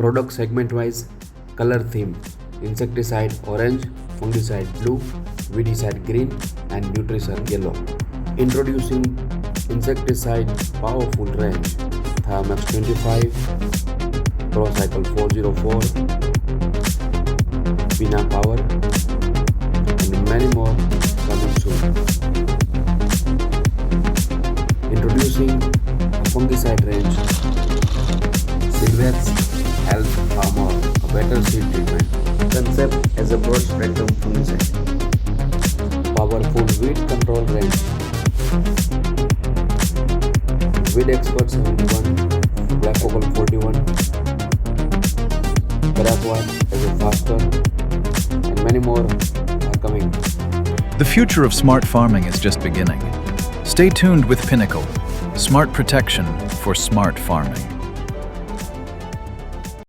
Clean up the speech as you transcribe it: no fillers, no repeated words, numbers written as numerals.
Product segment-wise, color theme: insecticide orange, fungicide blue, weedicide green, and nutricide yellow. Introducing insecticide powerful range: Thamax 25, ProCycle 404, Pinnacle-प, and many more coming soon. Introducing a fungicide range. Cigarettes help farmer a better seed treatment. Concept as a broad spectrum fungicide. Powerful weed control range. Weed Expert 71, Glyphosate 41, Paraquat as a faster, and many more are coming. The future of smart farming is just beginning. Stay tuned with Pinnacle, smart protection for smart farming.